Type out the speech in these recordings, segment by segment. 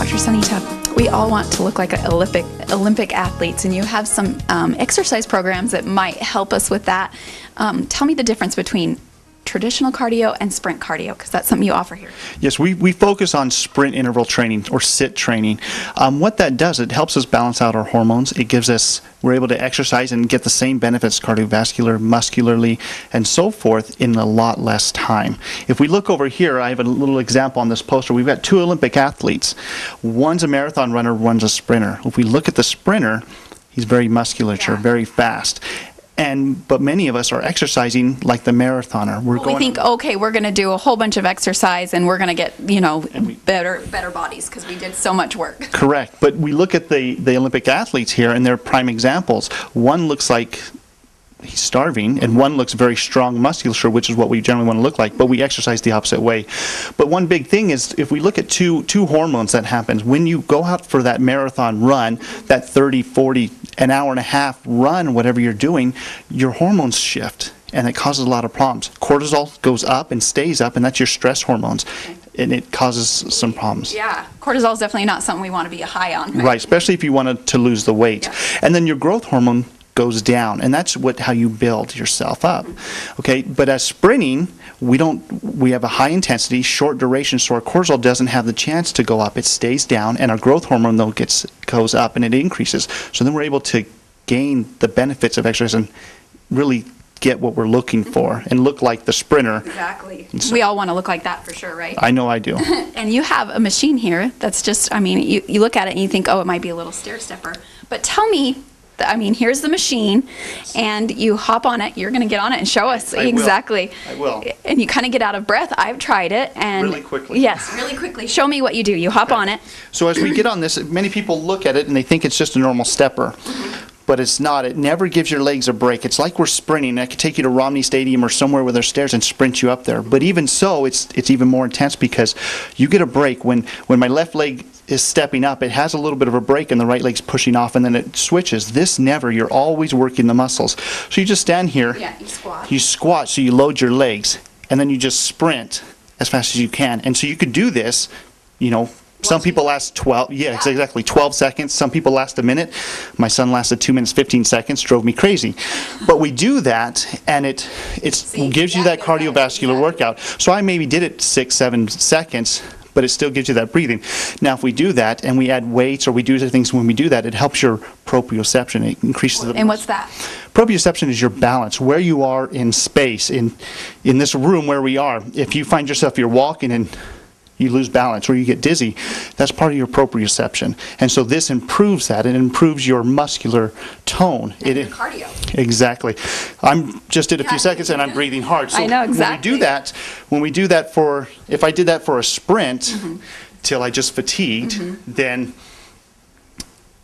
Dr. Sunita, we all want to look like Olympic athletes, and you have some exercise programs that might help us with that. Tell me the difference between traditional cardio and sprint cardio, because that's something you offer here. Yes, we focus on sprint interval training or SIT training. What that does, it helps us balance out our hormones. It gives us, we're able to exercise and get the same benefits cardiovascular, muscularly, and so forth in a lot less time. If we look over here, I have a little example on this poster. We've got two Olympic athletes. One's a marathon runner, one's a sprinter. If we look at the sprinter, he's very musculature, very fast. But many of us are exercising like the marathoner. We think, okay, we're going to do a whole bunch of exercise and we're going to get, better bodies because we did so much work. Correct. But we look at the Olympic athletes here, and they're prime examples. One looks like he's starving, and one looks very strong, muscular, which is what we generally want to look like, but we exercise the opposite way. But one big thing is, if we look at two hormones that happens, when you go out for that marathon run, that 30, 40, an hour and a half run, whatever you're doing, your hormones shift, and it causes a lot of problems. Cortisol goes up and stays up, and that's your stress hormones, and it causes some problems. Yeah, cortisol is definitely not something we want to be high on. Right, especially if you wanted to lose the weight. Yeah. And then your growth hormone goes down, and that's how you build yourself up. Okay, but as sprinting, we have a high intensity, short duration, so our cortisol doesn't have the chance to go up. It stays down, and our growth hormone though goes up, and it increases. So then we're able to gain the benefits of exercise and really get what we're looking for and look like the sprinter. Exactly. We all want to look like that for sure, right? I know I do. And you have a machine here that's just, you look at it and you think, oh, it might be a little stair stepper. But tell me, here's the machine, and you hop on it. You're going to get on it and show us exactly. I will. And you kind of get out of breath. I've tried it, and really quickly. Yes, really quickly. Show me what you do. You hop on it. So as we get on this, many people look at it and they think it's just a normal stepper. But it's not. It never gives your legs a break. It's like we're sprinting. I could take you to Romney Stadium or somewhere where there's stairs and sprint you up there. But even so, it's even more intense because you get a break. When my left leg is stepping up, it has a little bit of a break and the right leg's pushing off, and then it switches. This never. You're always working the muscles. So you just stand here. Yeah, you squat. You squat, so you load your legs, and then you just sprint as fast as you can. And so you could do this, some people last 12, exactly, 12 seconds. Some people last a minute. My son lasted 2 minutes, 15 seconds, drove me crazy. But we do that, and it gives you that cardiovascular workout. So I maybe did it 6, 7 seconds, but it still gives you that breathing. Now, if we do that, and we add weights, or we do other things when we do that, it helps your proprioception. It increases the... And what's that? Proprioception is your balance, where you are in space, in this room where we are. If you find yourself, you're walking and you lose balance or you get dizzy, that's part of your proprioception. And so this improves that. It improves your muscular tone. And your cardio. Exactly. I'm just did a few seconds and I'm breathing hard. So I know, exactly. When we do that if I did that for a sprint till I just fatigued, then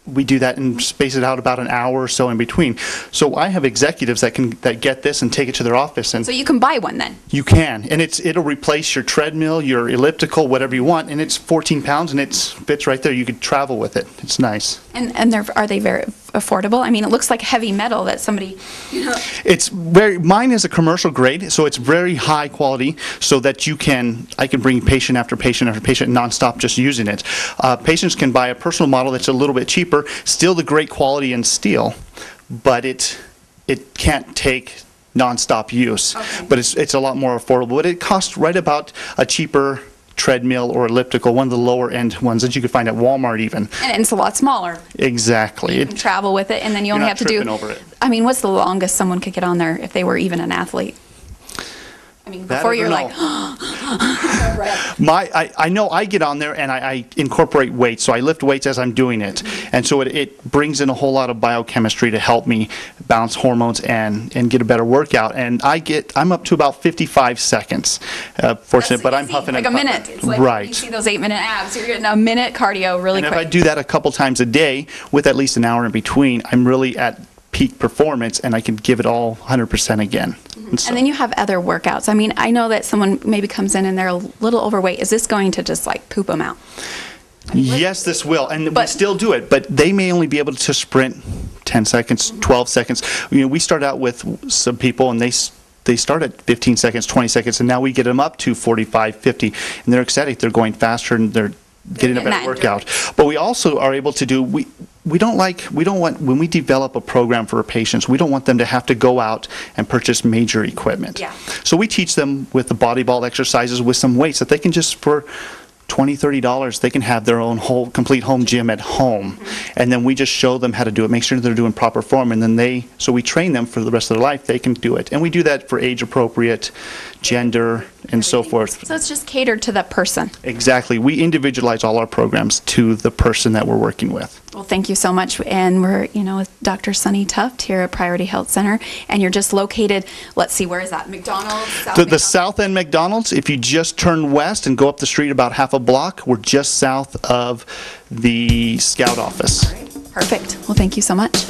we do that and space it out about an hour or so in between. So I have executives that get this and take it to their office. And so you can buy one then? You can. And it'll replace your treadmill, your elliptical, whatever you want. And it's 14 pounds and it fits right there. You could travel with it. It's nice. And are they very affordable? It looks like heavy metal that somebody, mine is a commercial grade, so it's very high quality so that I can bring patient after patient after patient nonstop just using it. Patients can buy a personal model that's a little bit cheaper, still the great quality in steel, but it can't take nonstop use. Okay. But it's a lot more affordable. But it costs right about a cheaper treadmill or elliptical, one of the lower end ones that you could find at Walmart even. And it's a lot smaller. Exactly. You can travel with it, and then you only have to do... over it. What's the longest someone could get on there if they were even an athlete? Before you're like... I know I get on there and I incorporate weights, so I lift weights as I'm doing it. And so it brings in a whole lot of biochemistry to help me balance hormones and get a better workout. And I'm up to about 55 seconds, fortunate, but I'm huffing like and puffing. Like a minute. It's like you see those 8-minute abs, you're getting a minute cardio really quick. And if I do that a couple times a day with at least an hour in between, I'm really at peak performance and I can give it all 100% again. And then you have other workouts. I know that someone maybe comes in and they're a little overweight. Is this going to just poop them out? Yes, this will. And we still do it, but they may only be able to sprint 10 seconds, 12 seconds. We start out with some people and they start at 15 seconds, 20 seconds, and now we get them up to 45, 50, and they're ecstatic. They're going faster and they're getting a better workout. But we also are able to do, we don't want, when we develop a program for our patients, we don't want them to have to go out and purchase major equipment. Yeah. So we teach them with the body ball exercises with some weights that they can just, for $20, $30, they can have their own complete home gym at home. And then we just show them how to do it, make sure they're doing proper form, and then so we train them for the rest of their life, they can do it. And we do that for age appropriate, gender, and so forth. So it's just catered to that person. Exactly. We individualize all our programs to the person that we're working with. Well, thank you so much. And we're, with Dr. Sunny Tuft here at Priority Health Center. And you're just located, let's see, where is that? McDonald's? The South End McDonald's, if you just turn west and go up the street about half a block, we're just south of the Scout office. All right. Perfect. Well, thank you so much.